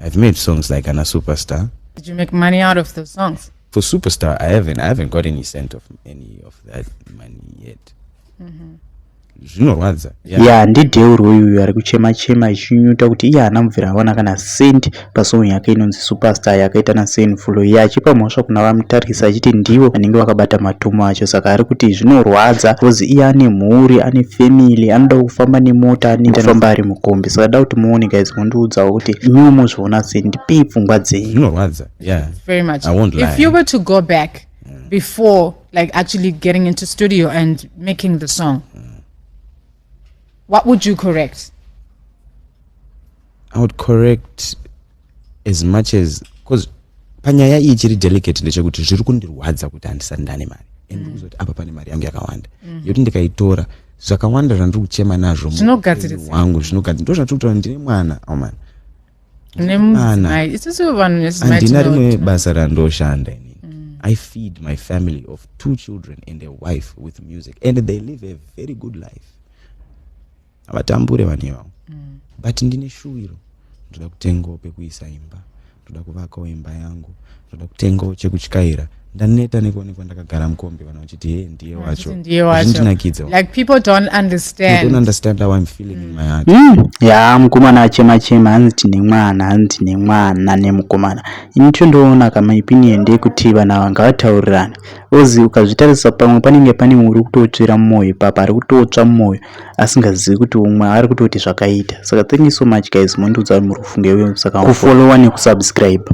I've made songs like Ana Superstar. Did you make money out of those songs? For Superstar, I haven't got any cent of any of that money yet. Zvinorwadza. Ndi Delroy uyu ari kuchema achinyuta kuti iye anamvera awana kana send pasong yake inonzi Superstar yakaita na Senfulo yachipa mhosva kuna vamutarisa achiti ndivo vanenge vakabata matumo acho. Saka ari kuti zvinorwadza because iye ane mhuri, ane family, anoda kufamba nemota, anoenda kufamba ari mukombe. Saka da kuti muone guys, mundiudzawo kuti inyuwo muzviona send pi pfungwa dzenyu. Zvinorwadza. Yeah. Very much. I won't lie. If you were to go back before like actually getting into studio and making the song, what would you correct? I would correct as much as, because panyaya iyi chiri delicate ndechekuti zviri kundirwadza kuti handisandane mari and kuzoti apa pane mari yangu yakawanda yoti ndikaitora zvakawanda zvandiri kuchema nazvo wangu zvinogadzirisa ndo zvatiri ndine mwana handina rimwe basa randoshanda inini. I feed my family of 2 children and a wife with music and they live a very good life. Avatambure vaneva. But ndine shuwiro ndoda kutengawo pekuisa imba, ndoda kuvakawo imba yangu, ndoda kutengawo chekutyaira. Ndaneta nekuonekwa ndakagara mukombe vanhu vachiti hey ndiye wacho. Like people don't understand how I'm feeling in my heart. Mukomana achema hanzi tine mwana nemukomana. Ini ndoona kama opinion ndekuti vana vanga vataurirana. Ozi ukazvitarisa pamwe panenge pane muri kutotsvira mumwoyo papa ari kutotsva mumwoyo asingazivi kuti umwe ari kutoti zvakaita. Saka thank you so much guys, mundiudza muri kufunga wewe. Saka kufollowa nekusubscribe.